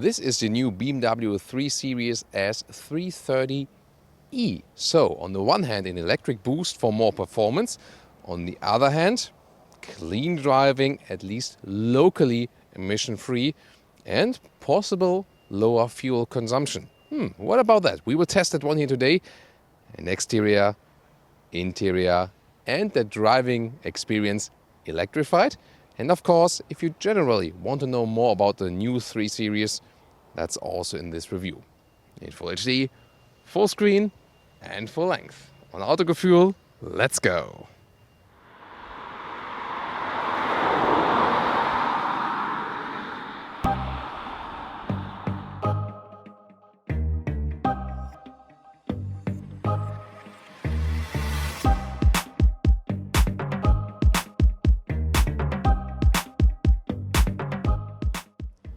This is the new BMW 3 Series S330e. So, on the one hand, an electric boost for more performance. On the other hand, clean driving, at least locally emission-free, and possible lower fuel consumption. What about that? We will test that one here today. An exterior, interior, and the driving experience electrified. And of course, if you generally want to know more about the new 3 Series, that's also in this review. In Full HD, full screen, and full length. On Autogefuehl, let's go!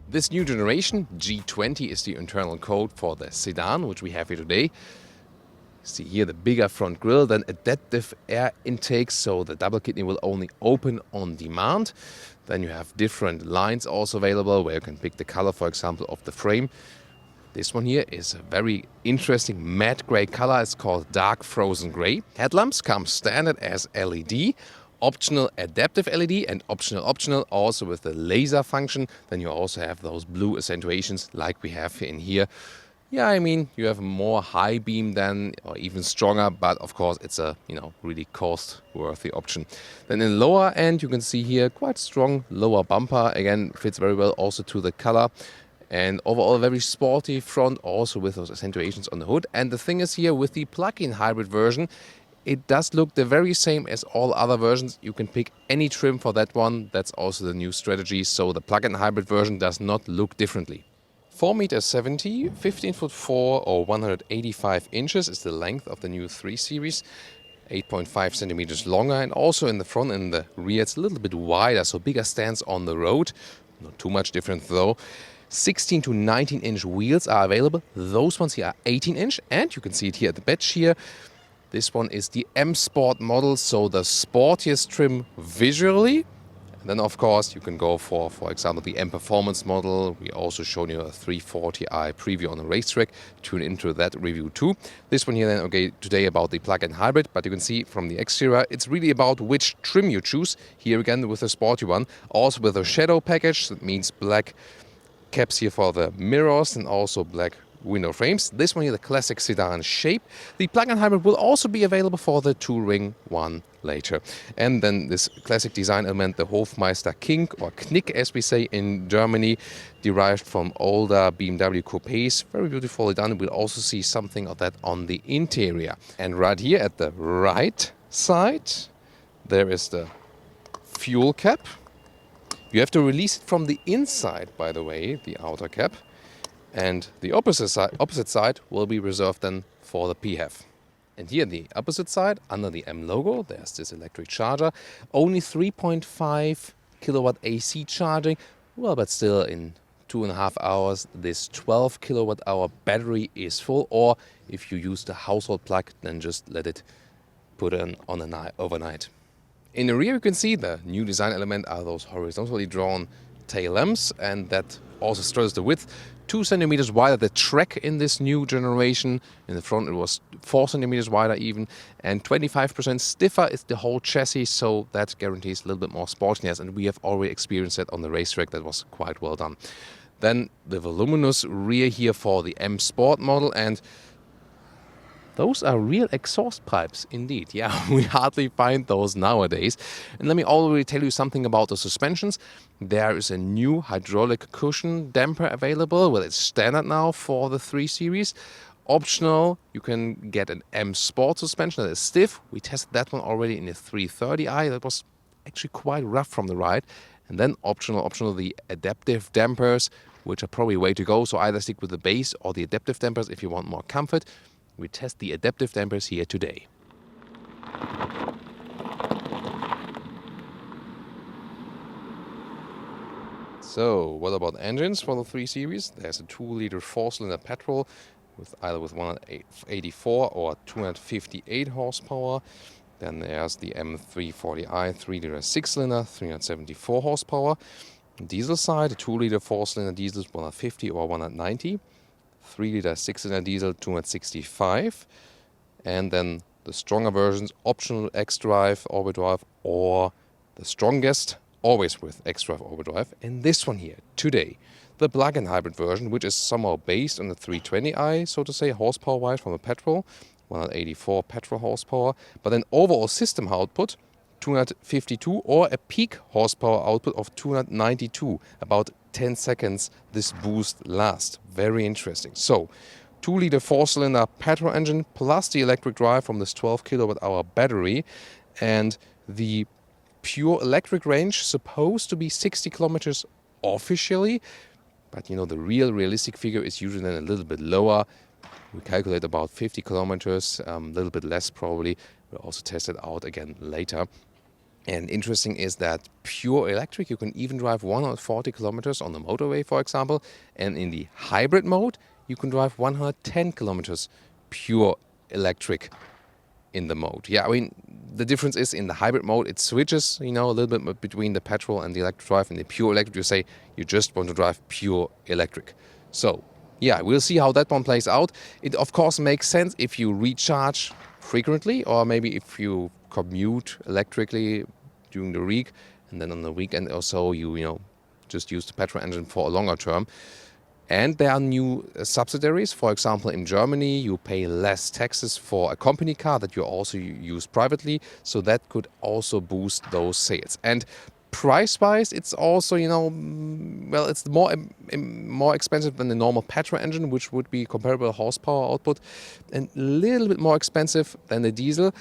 This new generation, G20, is the internal code for the sedan, which we have here today. See here the bigger front grille, then adaptive air intake, so the double kidney will only open on demand. Then you have different lines also available, where you can pick the color, for example, of the frame. This one here is a very interesting matte gray color. It's called dark frozen gray. Headlamps come standard as LED. Optional adaptive LED and optional also with the laser function. Then you also have those blue accentuations like we have in here. Yeah, I mean, you have more high beam than, or even stronger, but of course it's a, really cost-worthy option. Then in lower end, you can see here quite strong lower bumper. Again, fits very well also to the color. And overall, very sporty front, also with those accentuations on the hood. And the thing is here, with the plug-in hybrid version, it does look the very same as all other versions. You can pick any trim for that one. That's also the new strategy. So the plug-in hybrid version does not look differently. 4.70 m, 15'4" or 185 inches is the length of the new 3 Series. 8.5 centimeters longer, and also in the front and the rear it's a little bit wider, so bigger stance on the road. Not too much different though. 16 to 19 inch wheels are available. Those ones here are 18 inch, and you can see it here at the badge here. This one is the M Sport model, so the sportiest trim visually. And then, of course, you can go for example, the M Performance model. We also showed you a 340i preview on the racetrack. Tune into that review too. This one here then, okay, today about the plug-in hybrid, but you can see from the exterior, it's really about which trim you choose. Here again with the sporty one. Also with a shadow package, that means black caps here for the mirrors and also black window frames. This one here, the classic sedan shape. The plug-in hybrid will also be available for the touring one later. And then this classic design element, the Hofmeister kink or knick as we say in Germany, derived from older BMW coupes. Very beautifully done. We'll also see something of that on the interior. And right here at the right side, there is the fuel cap. You have to release it from the inside, by the way, the outer cap. And the opposite side will be reserved then for the PHEV. And here the opposite side, under the M logo, there's this electric charger. Only 3.5 kilowatt AC charging. Well, but still in 2.5 hours, this 12 kilowatt hour battery is full. Or if you use the household plug, then just let it put on overnight. In the rear, you can see the new design element are those horizontally drawn tail lamps, and that also stresses the width. 2 centimeters wider the track in this new generation. In the front it was 4 centimeters wider even, and 25% stiffer is the whole chassis, so that guarantees a little bit more sportiness, and we have already experienced that on the racetrack. That was quite well done. Then the voluminous rear here for the M Sport model, and those are real exhaust pipes indeed. Yeah, we hardly find those nowadays. And let me already tell you something about the suspensions. There is a new hydraulic cushion damper available. Well, it's standard now for the 3 Series. Optional, you can get an M Sport suspension that is stiff. We tested that one already in the 330i. That was actually quite rough from the ride. And then optional, the adaptive dampers, which are probably way to go. So either stick with the base or the adaptive dampers if you want more comfort. We test the adaptive dampers here today. So, what about engines for the 3 Series? There's a 2-liter 4-cylinder petrol with either 184 or 258 horsepower. Then there's the M340i 3-liter 6-cylinder, 374 horsepower. diesel side, a 2-liter 4-cylinder diesel is 150 or 190. 3-liter 6-cylinder diesel 265. And then the stronger versions, optional X-Drive, Overdrive, or the strongest, always with X-Drive Overdrive. And this one here, today, the plug-in hybrid version, which is somehow based on the 320i, so to say, horsepower-wise from a petrol, 184 petrol horsepower, but then overall system output, 252, or a peak horsepower output of 292, about 10 seconds this boost lasts. Very interesting. So, 2-liter 4-cylinder petrol engine plus the electric drive from this 12 kilowatt-hour battery, and the pure electric range supposed to be 60 kilometers officially, but you know, the realistic figure is usually then a little bit lower. We calculate about 50 kilometers, a little bit less probably. We'll also test it out again later. And interesting is that pure electric, you can even drive 140 kilometers on the motorway, for example. And in the hybrid mode, you can drive 110 kilometers pure electric in the mode. Yeah, I mean, the difference is in the hybrid mode, it switches, you know, a little bit between the petrol and the electric drive. In the pure electric, you say you just want to drive pure electric. So, yeah, we'll see how that one plays out. It, of course, makes sense if you recharge frequently, or maybe if you commute electrically during the week, and then on the weekend or so you just use the petrol engine for a longer term. And there are new subsidiaries. For example, in Germany, you pay less taxes for a company car that you also use privately, so that could also boost those sales. And price-wise, it's also, well, it's more expensive than the normal petrol engine, which would be comparable horsepower output, and a little bit more expensive than the diesel.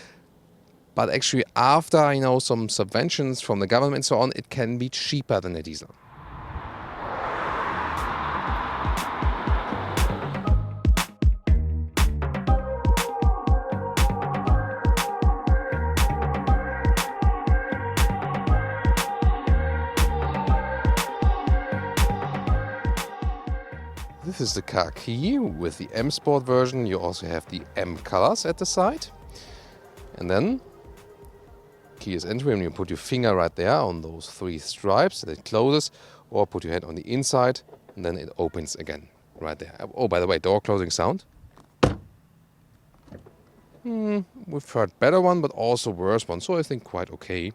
But actually, after some subventions from the government and so on, it can be cheaper than the diesel. This is the car key. With the M Sport version, you also have the M colors at the side. And then keyless entry, and you put your finger right there on those 3 stripes, and it closes, or put your hand on the inside, and then it opens again right there. Oh, by the way, door closing sound. We've heard better one, but also worse one, so I think quite okay.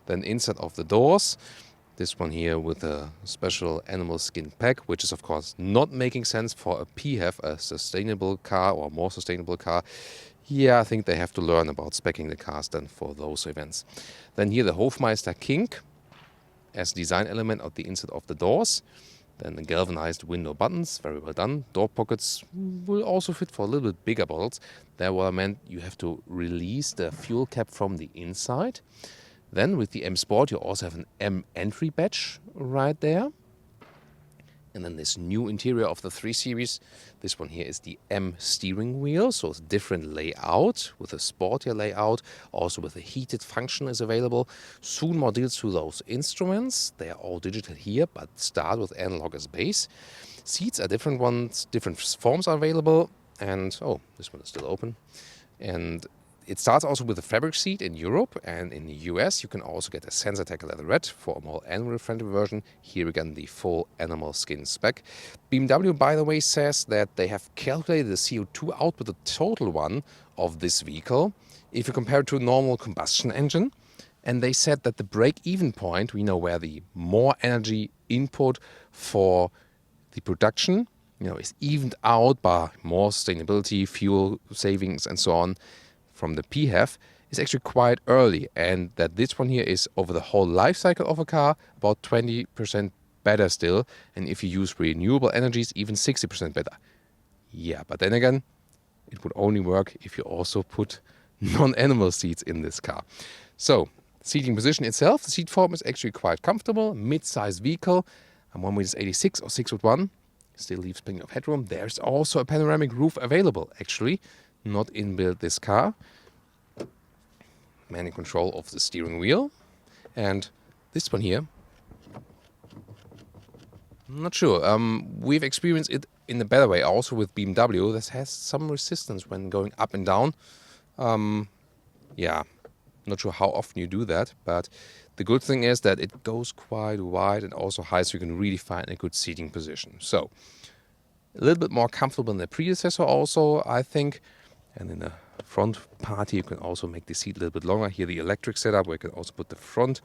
Then inside of the doors, this one here with a special animal skin pack, which is of course not making sense for a PHEV, a sustainable car or more sustainable car. Yeah, I think they have to learn about speccing the cars then for those events. Then here the Hofmeister kink as design element of the inside of the doors. Then the galvanized window buttons, very well done. Door pockets will also fit for a little bit bigger bottles. There what I meant, you have to release the fuel cap from the inside. Then with the M Sport you also have an M entry badge right there. And then this new interior of the 3 Series, this one here is the M steering wheel, so it's a different layout with a sportier layout, also with a heated function is available. Soon more deals to those instruments. They are all digital here, but start with analog as base. Seats are different ones, different forms are available, and oh, this one is still open. And it starts also with a fabric seat in Europe, and in the US you can also get a Sensatec leatherette for a more animal-friendly version. Here again the full animal skin spec. BMW, by the way, says that they have calculated the CO2 output, the total one, of this vehicle, if you compare it to a normal combustion engine. And they said that the break-even point, we know where the more energy input for the production, is evened out by more sustainability, fuel savings and so on, from the PHEV is actually quite early, and that this one here is over the whole life cycle of a car about 20% better still, and if you use renewable energies even 60% better. Yeah, but then again, it would only work if you also put non-animal seats in this car. So, seating position itself, the seat form is actually quite comfortable, mid-sized vehicle, and 1.86 or 6'1", still leaves plenty of headroom. There's also a panoramic roof available actually, not inbuilt this car. Manual control of the steering wheel. And this one here, I'm not sure. We've experienced it in a better way also with BMW. This has some resistance when going up and down. Yeah, Not sure how often you do that, but the good thing is that it goes quite wide and also high, so you can really find a good seating position. So a little bit more comfortable than the predecessor also, I think. And in the front part here, you can also make the seat a little bit longer. Here the electric setup, where you can also put the front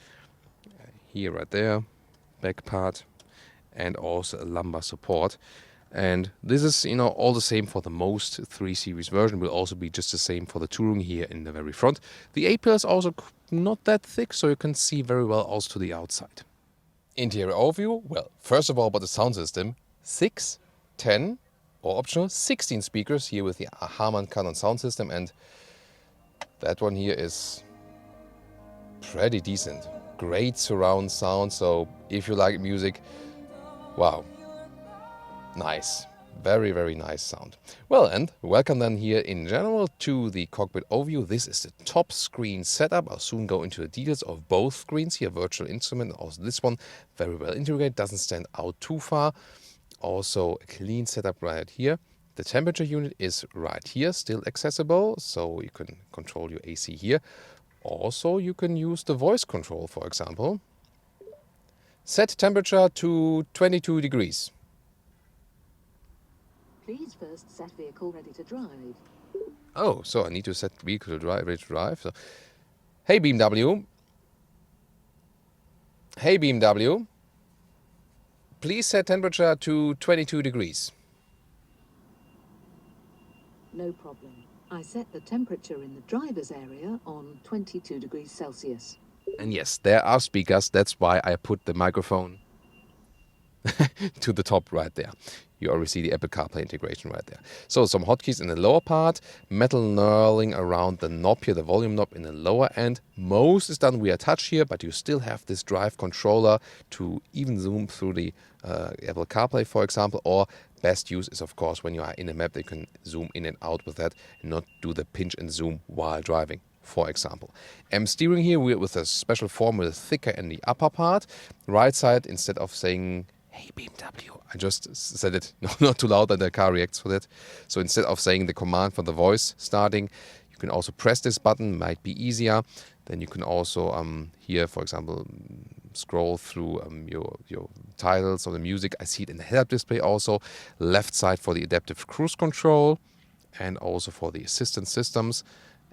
here, right there, back part, and also a lumbar support. And this is, all the same for the most 3 Series version. Will also be just the same for the touring here in the very front. The A-pillar is also not that thick, so you can see very well also to the outside. Interior overview. Well, first of all, about the sound system. 6, 10, or optional 16 speakers here with the Harman Kardon sound system, and that one here is pretty decent. Great surround sound, so if you like music, wow, nice. Very, very nice sound. Well, and welcome then here in general to the Cockpit Overview. This is the top screen setup. I'll soon go into the details of both screens here, virtual instrument, also this one, very well integrated, doesn't stand out too far. Also a clean setup right here. The temperature unit is right here, still accessible, so you can control your AC here. Also, you can use the voice control, for example. Set temperature to 22 degrees. Please first set vehicle ready to drive. Oh, so I need to set vehicle to drive, ready to drive. So, hey BMW. Hey BMW. Please set temperature to 22 degrees. No problem. I set the temperature in the driver's area on 22 degrees Celsius. And yes, there are speakers. That's why I put the microphone to the top right there. You already see the Apple CarPlay integration right there. So some hotkeys in the lower part, metal knurling around the knob here, the volume knob in the lower end. Most is done via touch here, but you still have this drive controller to even zoom through the Apple CarPlay, for example, or best use is, of course, when you are in a map, you can zoom in and out with that and not do the pinch and zoom while driving, for example. Steering here with a special form with thicker in the upper part. Right side, instead of saying, hey BMW, I just said it not too loud that the car reacts for that. So instead of saying the command for the voice starting, you can also press this button, might be easier. Then you can also here, for example, scroll through your titles or the music. I see it in the head-up display also. Left side for the adaptive cruise control and also for the assistance systems.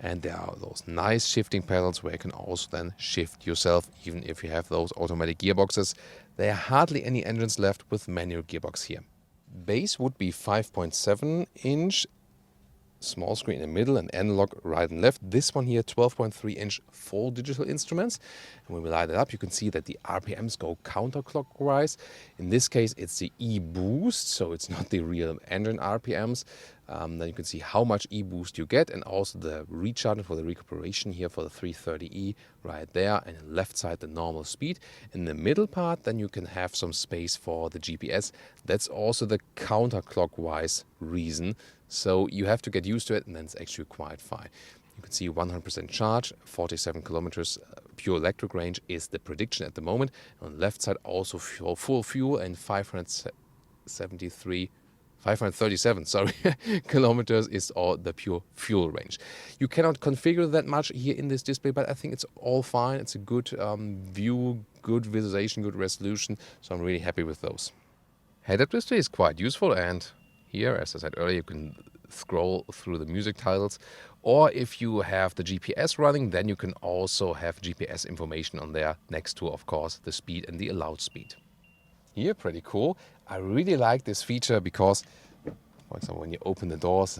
And there are those nice shifting pedals where you can also then shift yourself, even if you have those automatic gearboxes. There are hardly any engines left with manual gearbox here. Base would be 5.7 inch, small screen in the middle and analog right and left. This one here, 12.3 inch full digital instruments. And when we light it up, you can see that the RPMs go counterclockwise. In this case, it's the e-boost, so it's not the real engine RPMs. Then you can see how much e-boost you get, and also the recharging for the recuperation here for the 330e right there, and on the left side the normal speed. In the middle part, then you can have some space for the GPS. That's also the counterclockwise reason. So you have to get used to it, and then it's actually quite fine. You can see 100% charge, 47 kilometers pure electric range is the prediction at the moment. On the left side also full fuel and 537 kilometers is all the pure fuel range. You cannot configure that much here in this display, but I think it's all fine. It's a good view, good visualization, good resolution, so I'm really happy with those. Head-up display is quite useful, and here, as I said earlier, you can scroll through the music titles, or if you have the GPS running, then you can also have GPS information on there next to, of course, the speed and the allowed speed. Here, pretty cool. I really like this feature because, for example, when you open the doors,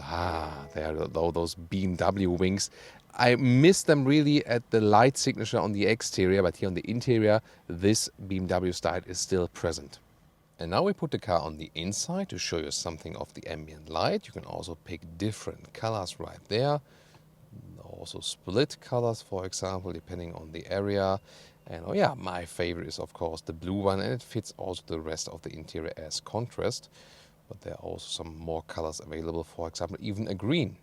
there are those BMW wings. I miss them really at the light signature on the exterior, but here on the interior, this BMW style is still present. And now we put the car on the inside to show you something of the ambient light. You can also pick different colors right there. Also split colors, for example, depending on the area. And oh yeah, my favorite is of course the blue one, and it fits also the rest of the interior as contrast. But there are also some more colors available, for example, even a green.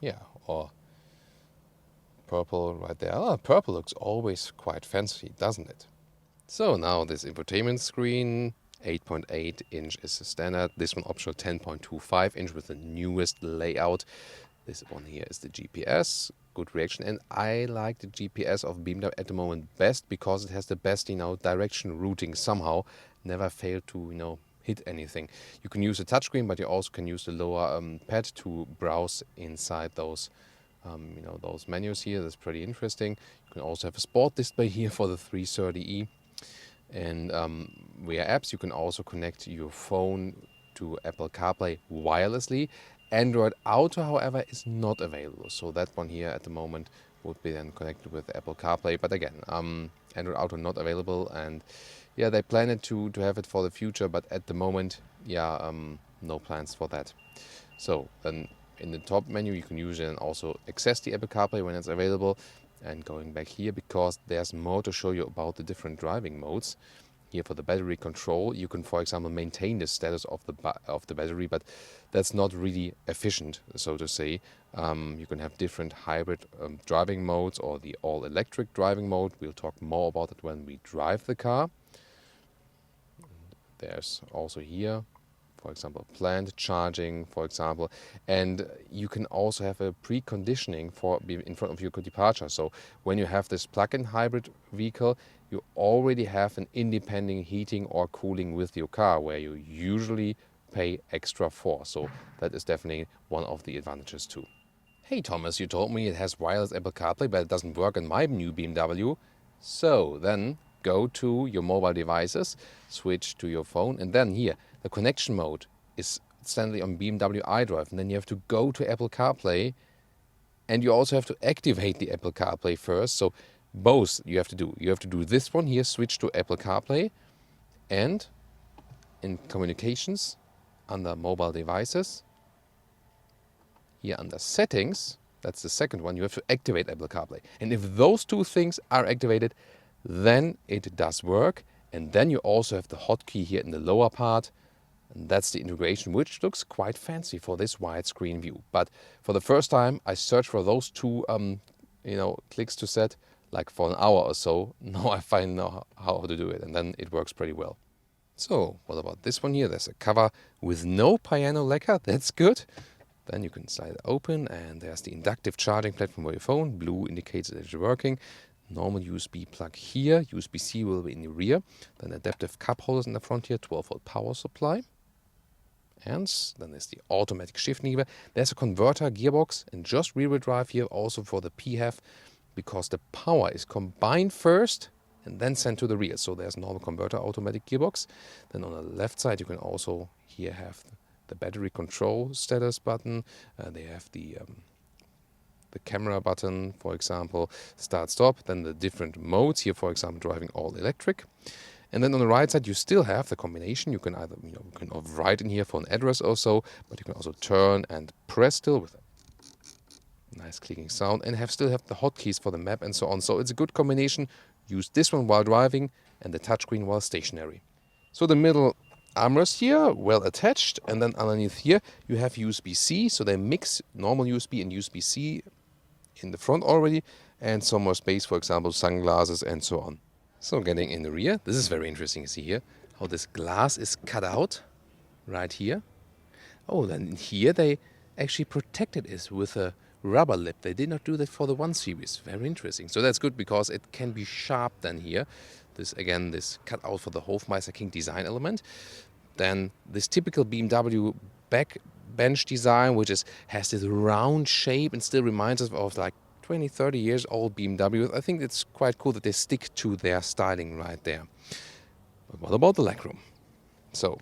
Yeah, or purple right there. Purple looks always quite fancy, doesn't it? So now this infotainment screen, 8.8 inch is the standard. This one optional 10.25 inch with the newest layout. This one here is the GPS, good reaction, and I like the GPS of BMW at the moment best because it has the best, direction routing somehow. Never fail to, hit anything. You can use a touchscreen, but you also can use the lower pad to browse inside those, those menus here. That's pretty interesting. You can also have a sport display here for the 330e. And via apps, you can also connect your phone to Apple CarPlay wirelessly. Android Auto, however, is not available. So that one here at the moment would be then connected with Apple CarPlay. But again, Android Auto not available. And yeah, they plan it to have it for the future. But at the moment, no plans for that. So then in the top menu, you can use it and also access the Apple CarPlay when it's available. And going back here, because there's more to show you about the different driving modes. Here for the battery control, you can, for example, maintain the status of the battery, but that's not really efficient, so to say. You can have different hybrid driving modes or the all-electric driving mode. We'll talk more about it when we drive the car. There's also here, for example, planned charging, for example, and you can also have a preconditioning for in front of your departure. So when you have this plug-in hybrid vehicle, you already have an independent heating or cooling with your car, where you usually pay extra for. So that is definitely one of the advantages too. Hey Thomas, you told me it has wireless Apple CarPlay, but it doesn't work in my new BMW. So then go to your mobile devices, switch to your phone, and then here, the connection mode is standardly on BMW iDrive. And then you have to go to Apple CarPlay, and you also have to activate the Apple CarPlay first. So both you have to do. You have to do this one here, switch to Apple CarPlay, and in communications, under mobile devices, here under settings, that's the second one, you have to activate Apple CarPlay. And if those two things are activated, then it does work. And then you also have the hotkey here in the lower part. And that's the integration, which looks quite fancy for this widescreen view. But for the first time, I searched for those two, clicks to set, like for an hour or so. Now I find out how to do it, and then it works pretty well. So what about this one here? There's a cover with no piano lacquer. That's good. Then you can slide it open, and there's the inductive charging platform for your phone. Blue indicates that it's working. Normal USB plug here. USB-C will be in the rear. Then adaptive cup holders in the front here. 12-volt power supply. And then there's the automatic shift lever. There's a converter gearbox and just rear-wheel drive here also for the PHEV, because the power is combined first and then sent to the rear. So there's normal converter automatic gearbox. Then on the left side you can also here have the battery control status button. They have the camera button, for example, start stop. Then the different modes here, for example, driving all electric. And then on the right side, you still have the combination. You can either, you can write in here for an address or so, but you can also turn and press still with a nice clicking sound, and still have the hotkeys for the map and so on. So it's a good combination. Use this one while driving and the touchscreen while stationary. So the middle armrest here, well attached, and then underneath here you have USB-C. So they mix normal USB and USB-C in the front already, and some more space, for example, sunglasses and so on. So getting in the rear, this is very interesting to see here, how this glass is cut out right here. Oh, then here they actually protected it with a rubber lip. They did not do that for the 1 Series. Very interesting. So that's good because it can be sharp then here. This, again, this cut out for the Hofmeister King design element. Then this typical BMW back bench design, which has this round shape and still reminds us of like 20, 30 years old BMW. I think it's quite cool that they stick to their styling right there. But what about the legroom? So,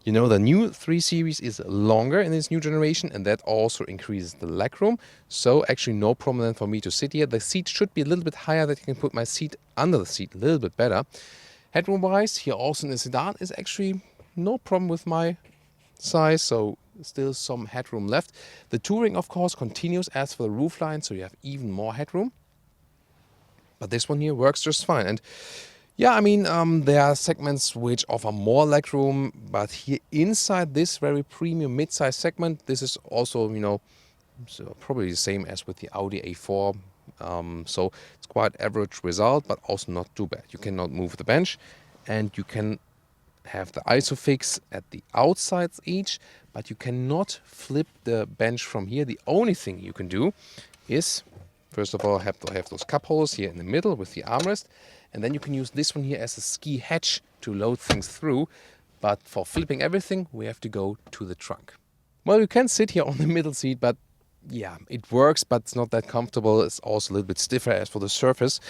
the new 3 Series is longer in this new generation, and that also increases the legroom. So actually no problem then for me to sit here. The seat should be a little bit higher, that I can put my seat under the seat a little bit better. Headroom-wise, here also in the sedan is actually no problem with my size, so still some headroom left. The touring, of course, continues as for the roofline, so you have even more headroom. But this one here works just fine. And yeah, I mean, there are segments which offer more legroom, but here inside this very premium mid-size segment, this is also, so probably the same as with the Audi A4. So it's quite average result, but also not too bad. You cannot move the bench, and you can have the ISOFIX at the outsides each, but you cannot flip the bench from here. The only thing you can do is, first of all, have to have those cup holders here in the middle with the armrest, and then you can use this one here as a ski hatch to load things through. But for flipping everything, we have to go to the trunk. Well, you can sit here on the middle seat, but yeah, it works, but it's not that comfortable. It's also a little bit stiffer as for the surface.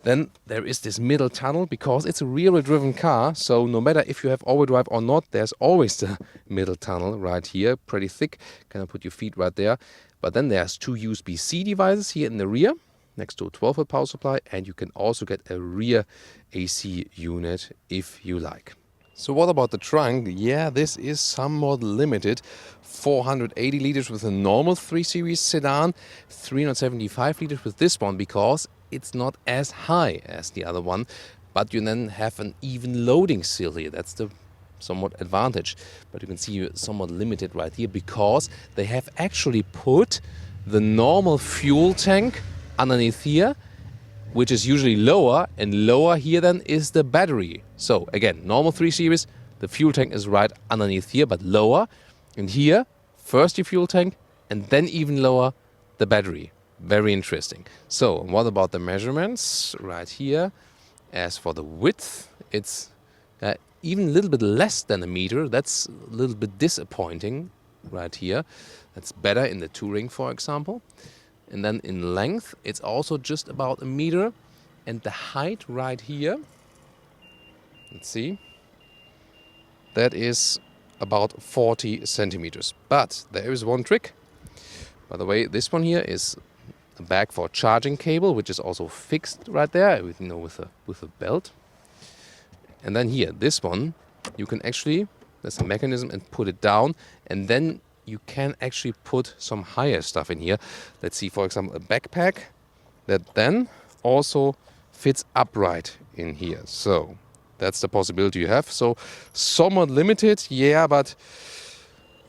Then there is this middle tunnel because it's a rear-wheel driven car. So no matter if you have overdrive or not, there's always the middle tunnel right here, pretty thick. Kind of put your feet right there. But then there's two USB-C devices here in the rear next to a 12-volt power supply. And you can also get a rear AC unit if you like. So what about the trunk? Yeah, this is somewhat limited. 480 liters with a normal 3 Series sedan, 375 liters with this one because it's not as high as the other one, but you then have an even loading sill here. That's the somewhat advantage. But you can see you're somewhat limited right here because they have actually put the normal fuel tank underneath here, which is usually lower, and lower here then is the battery. So again, normal 3 Series, the fuel tank is right underneath here, but lower. And here, first your fuel tank, and then even lower, the battery. Very interesting. So what about the measurements? Right here, as for the width, it's even a little bit less than a meter. That's a little bit disappointing right here. That's better in the Touring, for example. And then in length, it's also just about a meter. And the height right here, let's see, that is about 40 centimeters. But there is one trick. By the way, this one here is a bag for a charging cable, which is also fixed right there with, with a belt. And then here, this one, you can actually, there's a mechanism, and put it down, and then you can actually put some higher stuff in here. Let's see, for example, a backpack that then also fits upright in here. So that's the possibility you have. So somewhat limited, yeah, but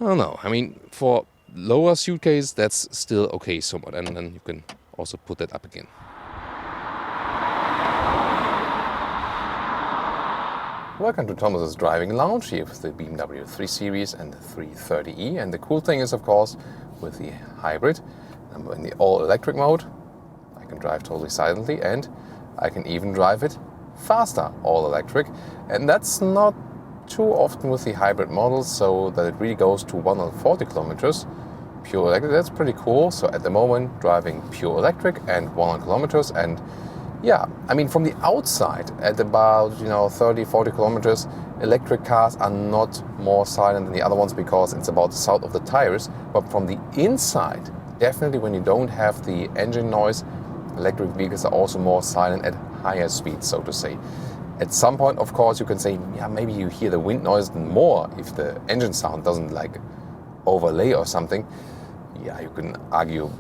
I don't know. I mean, for lower suitcase, that's still okay somewhat. And then you can also put that up again. Welcome to Thomas's Driving Lounge here with the BMW 3 Series and the 330e. And the cool thing is, of course, with the hybrid, I'm in the all-electric mode. I can drive totally silently, and I can even drive it faster, all-electric. And that's not too often with the hybrid models, so that it really goes to 140 kilometers pure electric. That's pretty cool. So at the moment, driving pure electric and 100 kilometers, and yeah, I mean, from the outside, at about 30, 40 kilometers, electric cars are not more silent than the other ones because it's about the sound of the tires. But from the inside, definitely when you don't have the engine noise, electric vehicles are also more silent at higher speeds, so to say. At some point, of course, you can say, yeah, maybe you hear the wind noise more if the engine sound doesn't like overlay or something. Yeah, you can argue,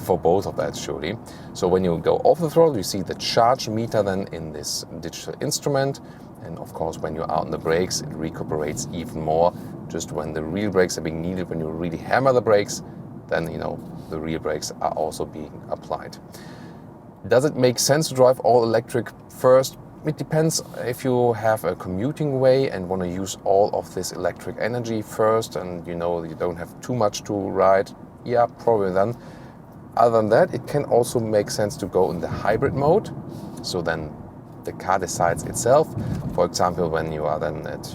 for both of that, surely. So when you go off the throttle, you see the charge meter then in this digital instrument. And of course, when you're out on the brakes, it recuperates even more. Just when the real brakes are being needed, when you really hammer the brakes, then, the rear brakes are also being applied. Does it make sense to drive all electric first? It depends if you have a commuting way and want to use all of this electric energy first, and you don't have too much to ride. Yeah, probably then. Other than that, it can also make sense to go in the hybrid mode. So then the car decides itself. For example, when you are then at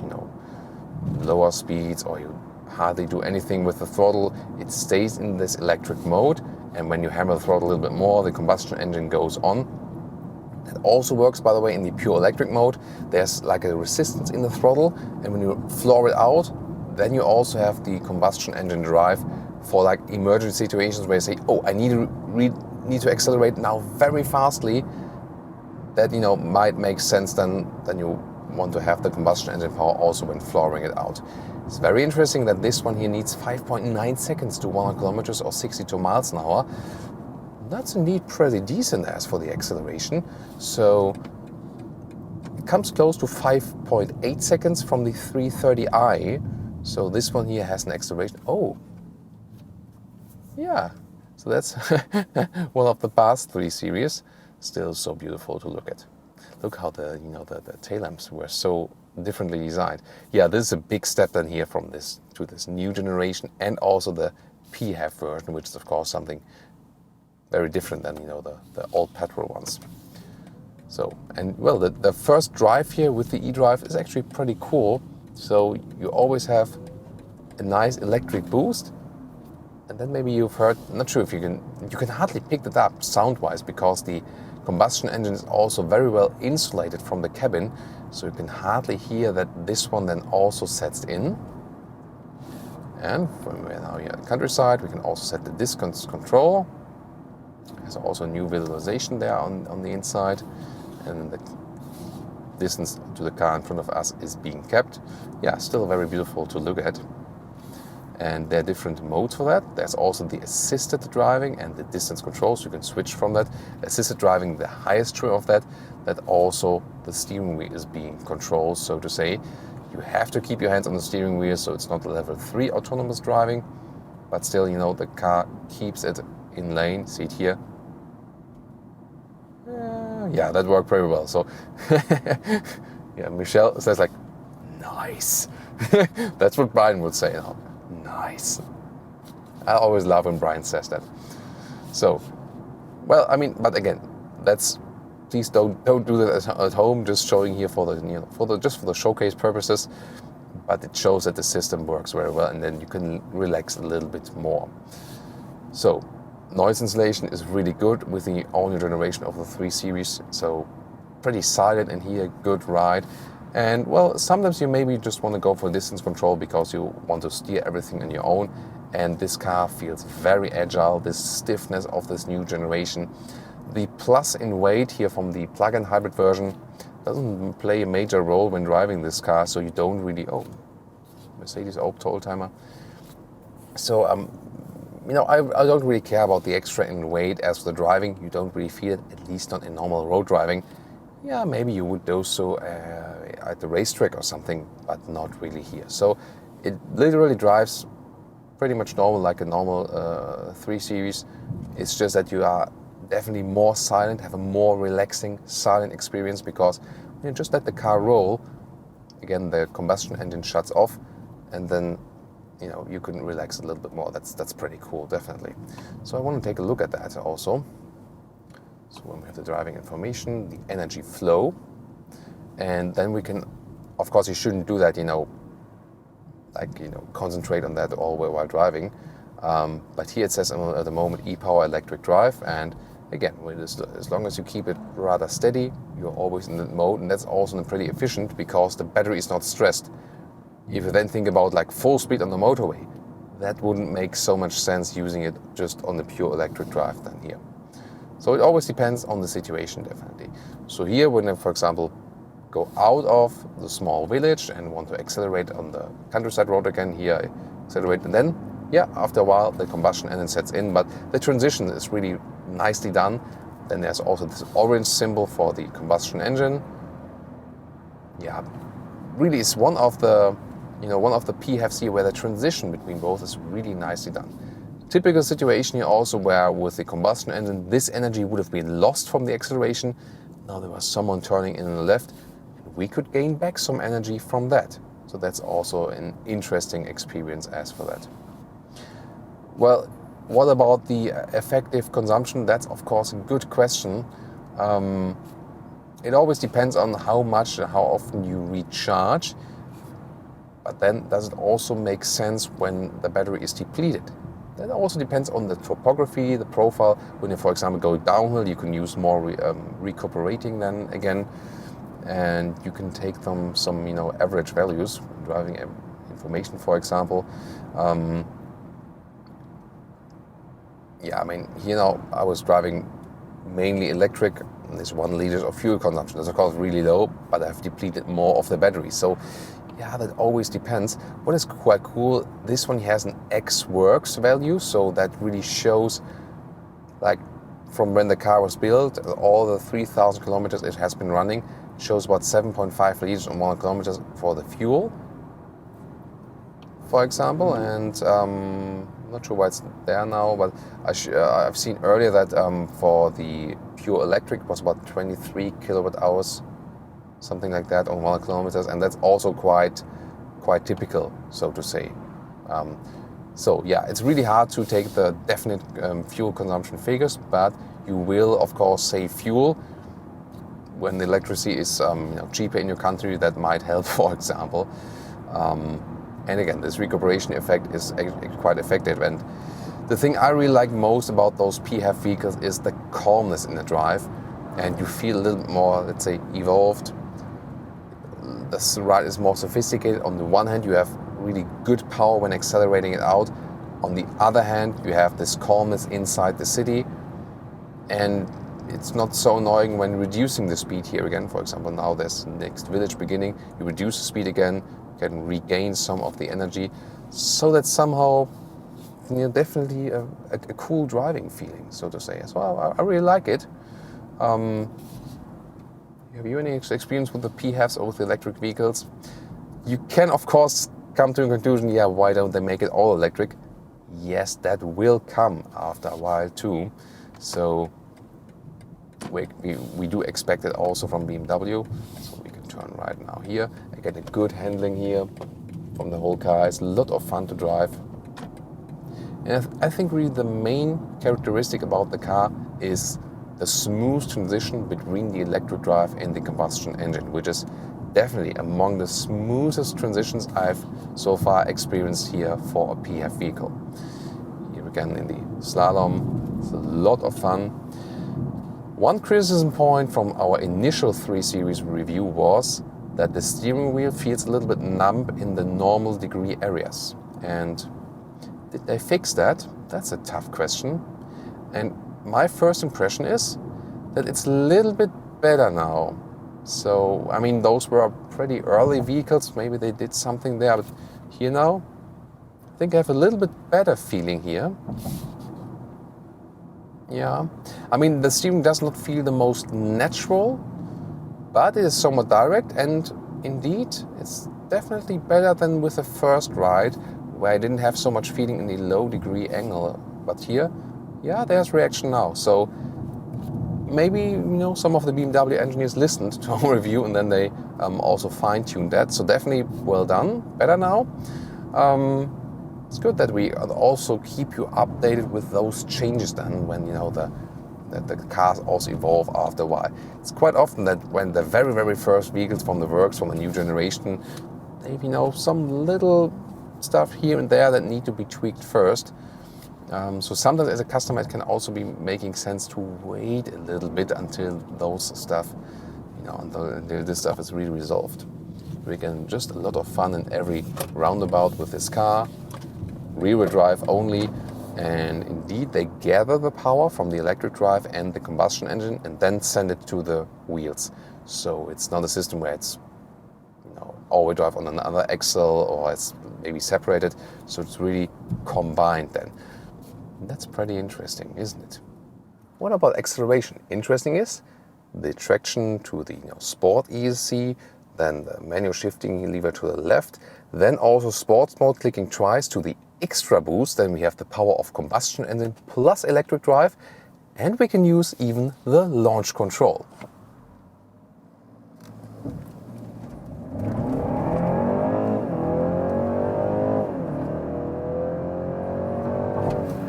lower speeds, or you hardly do anything with the throttle, it stays in this electric mode. And when you hammer the throttle a little bit more, the combustion engine goes on. It also works, by the way, in the pure electric mode. There's like a resistance in the throttle, and when you floor it out, then you also have the combustion engine drive for like emergency situations where you say, oh, I need to accelerate now very fastly. That might make sense. Then you want to have the combustion engine power also when flooring it out. It's very interesting that this one here needs 5.9 seconds to 100 kilometers or 62 miles an hour. That's indeed pretty decent as for the acceleration. So it comes close to 5.8 seconds from the 330i. So this one here has an acceleration. Oh, yeah. So that's one of the past 3 Series. Still so beautiful to look at. look how the tail lamps were so differently designed. Yeah, this is a big step then here from this to this new generation, and also the PHEV version, which is of course something very different than the old petrol ones. So, and well, the first drive here with the eDrive is actually pretty cool. So you always have a nice electric boost, and then maybe you've heard, not sure if you can hardly pick that up sound-wise, because the combustion engine is also very well insulated from the cabin, so you can hardly hear that this one then also sets in. And when we're now here at the countryside, we can also set the distance control. There's also a new visualization there on the inside, and the distance to the car in front of us is being kept. Yeah, still very beautiful to look at. And there are different modes for that. There's also the assisted driving and the distance control, so you can switch from that. Assisted driving, the highest trim of that also the steering wheel is being controlled, so to say. You have to keep your hands on the steering wheel, so it's not level 3 autonomous driving, but still, the car keeps it in lane. See it here? Yeah, that worked pretty well. So, yeah, Michelle says like, nice. That's what Brian would say now. Nice. I always love when Brian says that. So, well, I mean, but again, please don't do that at home. Just showing here for the showcase purposes. But it shows that the system works very well, and then you can relax a little bit more. So, noise insulation is really good with the all-new generation of the 3 Series. So, pretty silent in here, good ride. And well, sometimes you maybe just want to go for distance control because you want to steer everything on your own. And this car feels very agile, this stiffness of this new generation. The plus in weight here from the plug-in hybrid version doesn't play a major role when driving this car, so you don't really, Mercedes Opel oldtimer. So, I don't really care about the extra in weight. As for the driving, you don't really feel it, at least not in normal road driving. Yeah, maybe you would do so at the racetrack or something, but not really here. So it literally drives pretty much normal, like a normal 3 Series. It's just that you are definitely more silent, have a more relaxing, silent experience, because when you just let the car roll, again, the combustion engine shuts off, and then you can relax a little bit more. That's pretty cool, definitely. So I want to take a look at that also. So when we have the driving information, the energy flow, and then we can, of course, you shouldn't do that, concentrate on that all while driving. But here it says at the moment e-power electric drive, and again, as long as you keep it rather steady, you're always in that mode, and that's also pretty efficient because the battery is not stressed. If you then think about like full speed on the motorway, that wouldn't make so much sense using it just on the pure electric drive than here. So it always depends on the situation, definitely. So here, when I, for example, go out of the small village and want to accelerate on the countryside road again, here I accelerate, and then, yeah, after a while the combustion engine sets in, but the transition is really nicely done. Then there's also this orange symbol for the combustion engine. Yeah, really is one of the PHEVs here where the transition between both is really nicely done. Typical situation here also where with the combustion engine, this energy would have been lost from the acceleration. Now there was someone turning in on the left, and we could gain back some energy from that. So that's also an interesting experience as for that. Well, what about the effective consumption? That's of course a good question. It always depends on how much and how often you recharge. But then does it also make sense when the battery is depleted? That also depends on the topography, the profile. When you, for example, go downhill, you can use more recuperating then again, and you can take them some average values, driving information, for example. Yeah, I mean, I was driving mainly electric. And this 1 liter of fuel consumption is of course really low, but I've depleted more of the battery. So yeah, that always depends. What is quite cool, this one has an X works value, so that really shows like from when the car was built, all the 3,000 kilometers it has been running, shows about 7.5 liters on 1 kilometer for the fuel, for example, and I'm not sure why it's there now, but I've seen earlier that for the pure electric it was about 23 kilowatt hours something like that on 100 kilometers, and that's also quite typical, so to say. So yeah, it's really hard to take the definite fuel consumption figures, but you will of course save fuel when the electricity is cheaper in your country. That might help, for example. And again, this recuperation effect is quite effective. And the thing I really like most about those PHEV vehicles is the calmness in the drive, and you feel a little bit more, let's say, evolved. The ride is more sophisticated. On the one hand, you have really good power when accelerating it out. On the other hand, you have this calmness inside the city, and it's not so annoying when reducing the speed here again. For example, now there's next village beginning, you reduce the speed again, you can regain some of the energy. So that's somehow definitely a cool driving feeling, so to say. So I really like it. Have you any experience with the PHEVs or with the electric vehicles? You can, of course, come to a conclusion, yeah, why don't they make it all electric? Yes, that will come after a while too. So we do expect it also from BMW. So we can turn right now here. I get a good handling here from the whole car. It's a lot of fun to drive. And I think really the main characteristic about the car is the smooth transition between the electric drive and the combustion engine, which is definitely among the smoothest transitions I've so far experienced here for a PHEV vehicle. Here again in the slalom, it's a lot of fun. One criticism point from our initial 3 Series review was that the steering wheel feels a little bit numb in the normal degree areas. And did they fix that? That's a tough question. And my first impression is that it's a little bit better now. So, I mean, those were pretty early vehicles. Maybe they did something there, but here now, I think I have a little bit better feeling here. Yeah, I mean, the steering does not feel the most natural, but it is somewhat direct, and indeed, it's definitely better than with the first ride, where I didn't have so much feeling in the low degree angle. But here, yeah, there's reaction now. So maybe some of the BMW engineers listened to our review, and then they also fine-tuned that. So definitely well done, better now. It's good that we also keep you updated with those changes then when the cars also evolve after a while. It's quite often that when the very, very first vehicles from the works, from a new generation, they have some little stuff here and there that need to be tweaked first. So sometimes as a customer it can also be making sense to wait a little bit until those stuff, until this stuff is really resolved. We can just a lot of fun in every roundabout with this car, rear-wheel drive only, and indeed they gather the power from the electric drive and the combustion engine and then send it to the wheels. So it's not a system where it's all-wheel drive on another axle or it's maybe separated, so it's really combined then. That's pretty interesting, isn't it? What about acceleration? Interesting is the traction to the sport ESC, then the manual shifting lever to the left, then also sports mode clicking twice to the extra boost. Then we have the power of combustion engine plus electric drive, and we can use even the launch control.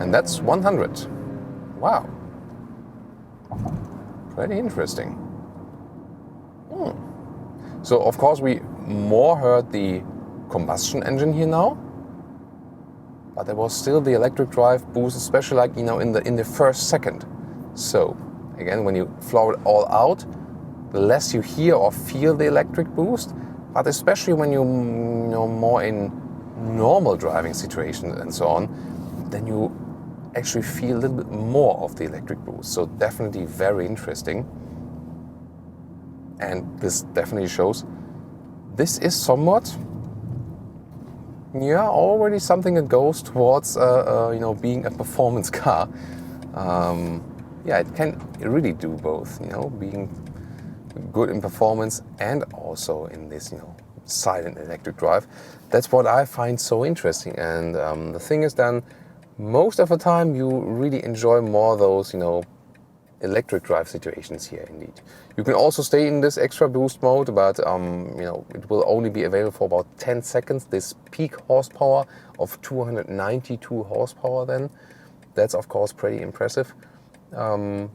And that's 100. Wow. Pretty interesting. So of course we more heard the combustion engine here now, but there was still the electric drive boost, especially like in the first second. So again, when you flow it all out, the less you hear or feel the electric boost, but especially when you're more in normal driving situations and so on, then you actually feel a little bit more of the electric boost. So definitely very interesting. And this definitely shows this is somewhat, already something that goes towards, being a performance car. It can really do both, being good in performance and also in this, silent electric drive. That's what I find so interesting. And the thing is then, most of the time you really enjoy more those, electric drive situations here indeed. You can also stay in this extra boost mode, but it will only be available for about 10 seconds. This peak horsepower of 292 horsepower then. That's of course pretty impressive. But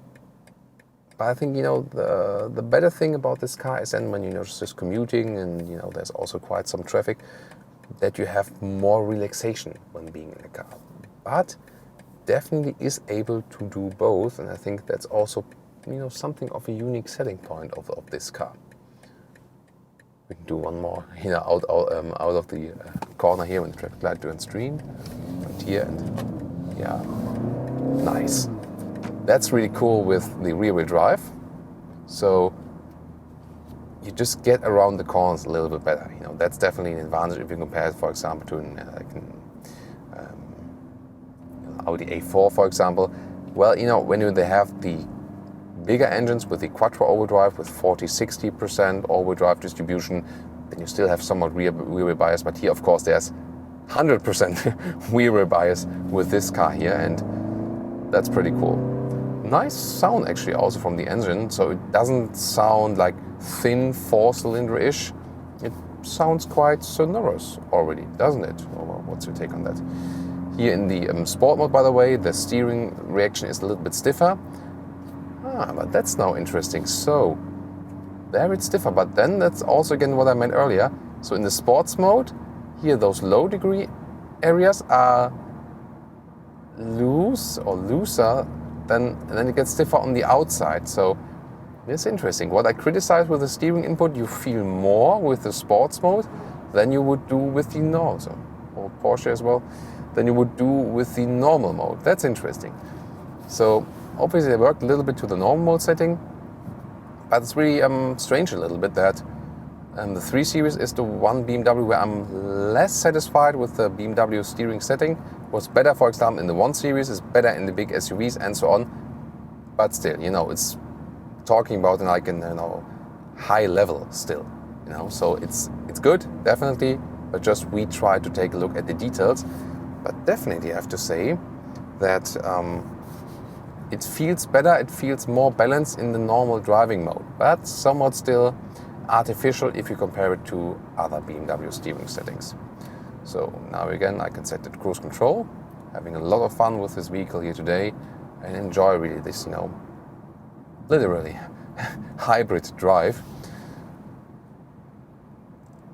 I think, the better thing about this car is then when you're just commuting and, there's also quite some traffic, that you have more relaxation when being in the car. But definitely is able to do both, and I think that's also, something of a unique selling point of this car. We can do one more, out of the corner here when the traffic light turns green, right here, and yeah, nice. That's really cool with the rear-wheel drive. So you just get around the corners a little bit better. That's definitely an advantage if you compare it, for example, to an Audi A4, for example. Well, when they have the bigger engines with the quattro all-wheel drive with 40-60% all-wheel drive distribution, then you still have somewhat rear-wheel bias. But here, of course, there's 100% rear-wheel bias with this car here, and that's pretty cool. Nice sound actually also from the engine, so it doesn't sound like thin four-cylinder-ish. It sounds quite sonorous already, doesn't it? Or what's your take on that? Here in the sport mode, by the way, the steering reaction is a little bit stiffer. But that's now interesting. So there it's stiffer, but then that's also again what I meant earlier. So in the sports mode, here those low degree areas are loose or looser, and then it gets stiffer on the outside. So it's interesting. What I criticize with the steering input, you feel more with the sports mode than you would do with the normal, or Porsche as well, than you would do with the normal mode. That's interesting. So obviously I worked a little bit to the normal mode setting, but it's really strange a little bit that the 3 Series is the one BMW where I'm less satisfied with the BMW steering setting. Was better, for example, in the 1 Series, is better in the big SUVs and so on. But still, it's talking about like a high level still. So it's good, definitely. But just we try to take a look at the details. But definitely I have to say that it feels better, it feels more balanced in the normal driving mode, but somewhat still artificial if you compare it to other BMW steering settings. So now again I can set it to cruise control, having a lot of fun with this vehicle here today and enjoy really this, literally hybrid drive.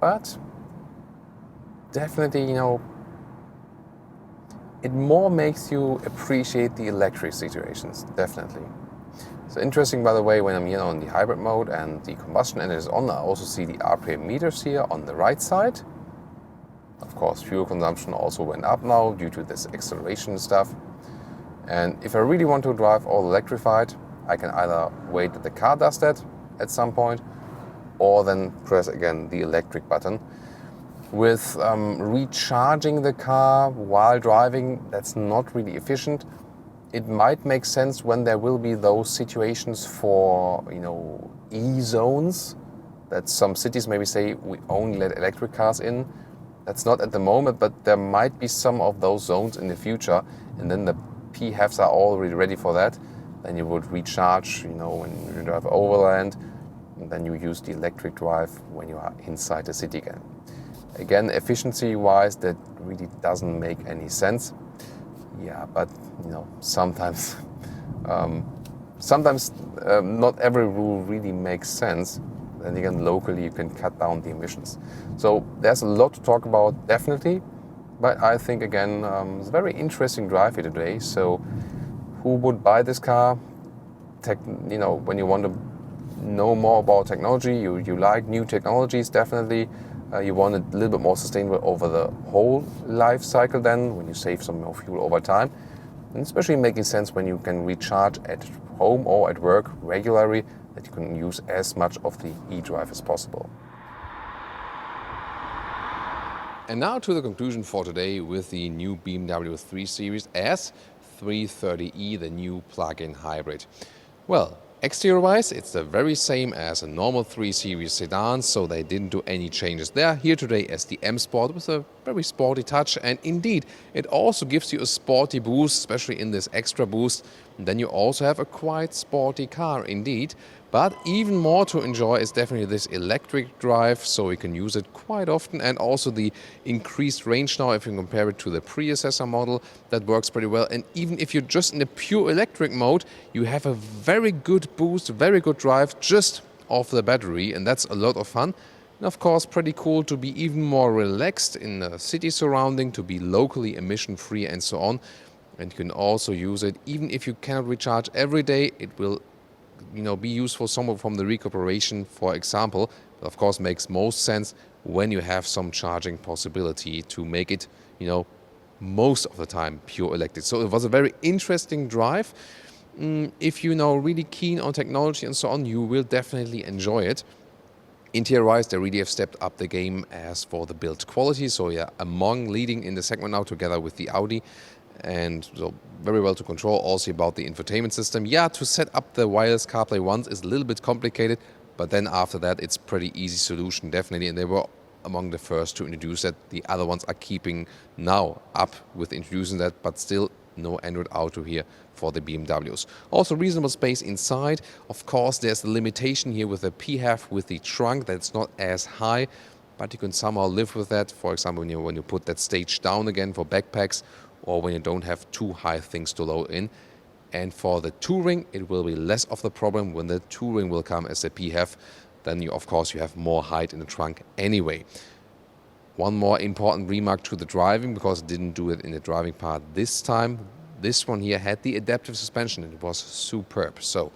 But definitely, it more makes you appreciate the electric situations, definitely. So interesting, by the way, when I'm in the hybrid mode and the combustion engine is on, I also see the RPM meters here on the right side. Of course, fuel consumption also went up now due to this acceleration stuff. And if I really want to drive all electrified, I can either wait that the car does that at some point, or then press again the electric button. With recharging the car while driving, that's not really efficient. It might make sense when there will be those situations for, E-zones, that some cities maybe say we only let electric cars in. That's not at the moment, but there might be some of those zones in the future, and then the PHEVs are already ready for that. Then you would recharge, when you drive overland, and then you use the electric drive when you are inside the city again. Again, efficiency-wise, that really doesn't make any sense. Yeah, but sometimes, not every rule really makes sense. Then again, locally you can cut down the emissions. So there's a lot to talk about, definitely. But I think again, it's a very interesting drive here today. So who would buy this car? When you want to know more about technology, you like new technologies, definitely. You want it a little bit more sustainable over the whole life cycle then, when you save some more fuel over time. And especially making sense when you can recharge at home or at work regularly, that you can use as much of the e-drive as possible. And now to the conclusion for today with the new BMW 3 Series S330e, the new plug-in hybrid. Well, exterior-wise, it's the very same as a normal 3 Series sedan, so they didn't do any changes there. Here today as the M Sport with a very sporty touch, and indeed it also gives you a sporty boost, especially in this extra boost. And then you also have a quite sporty car indeed. But even more to enjoy is definitely this electric drive, so you can use it quite often, and also the increased range now if you compare it to the predecessor model, that works pretty well. And even if you're just in the pure electric mode, you have a very good boost, very good drive just off the battery, and that's a lot of fun. And of course, pretty cool to be even more relaxed in the city surrounding, to be locally emission free and so on. And you can also use it even if you cannot recharge every day. It will be useful somewhere from the recuperation, for example. But of course, makes most sense when you have some charging possibility to make it, most of the time pure electric. So it was a very interesting drive. If you're really keen on technology and so on, you will definitely enjoy it. Interior-wise, they really have stepped up the game as for the build quality. So yeah, among leading in the segment now together with the Audi. And so very well to control. Also about the infotainment system. Yeah, to set up the wireless CarPlay once is a little bit complicated, but then after that it's pretty easy solution, definitely. And they were among the first to introduce that. The other ones are keeping now up with introducing that, but still no Android Auto here for the BMWs. Also reasonable space inside. Of course, there's the limitation here with the PHEV, with the trunk that's not as high, but you can somehow live with that. For example, when you put that stage down again for backpacks, or when you don't have too high things to load in. And for the touring, it will be less of the problem when the touring will come as a PHEV. Then you have more height in the trunk anyway. One more important remark to the driving, because it didn't do it in the driving part this time. This one here had the adaptive suspension, and it was superb. So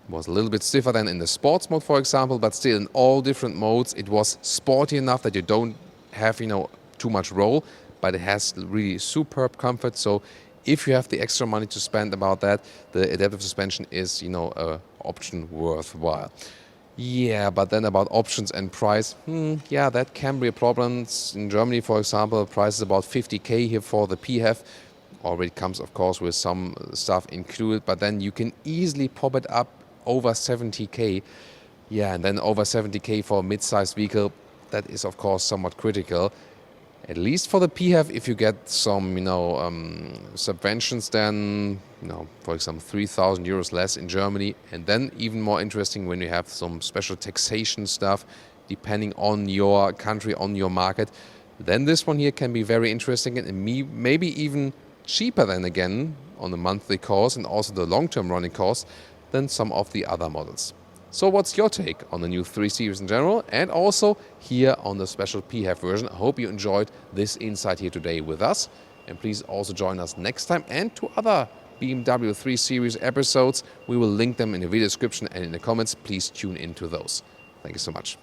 it was a little bit stiffer than in the sports mode, for example, but still in all different modes, it was sporty enough that you don't have, too much roll, but it has really superb comfort. So if you have the extra money to spend about that, the adaptive suspension is, a option worthwhile. Yeah, but then about options and price, yeah, that can be a problem. In Germany, for example, the price is about 50k here for the PHEV. Already comes, of course, with some stuff included, but then you can easily pop it up over 70k. Yeah, and then over 70k for a mid-sized vehicle, that is, of course, somewhat critical. At least for the PHEV, if you get some, subventions, then, for example, 3,000 euros less in Germany. And then even more interesting when you have some special taxation stuff, depending on your country, on your market. Then this one here can be very interesting and maybe even cheaper than again on the monthly cost and also the long-term running cost than some of the other models. So what's your take on the new 3 Series in general, and also here on the special PHEV version? I hope you enjoyed this insight here today with us, and please also join us next time and to other BMW 3 Series episodes. We will link them in the video description and in the comments. Please tune into those. Thank you so much.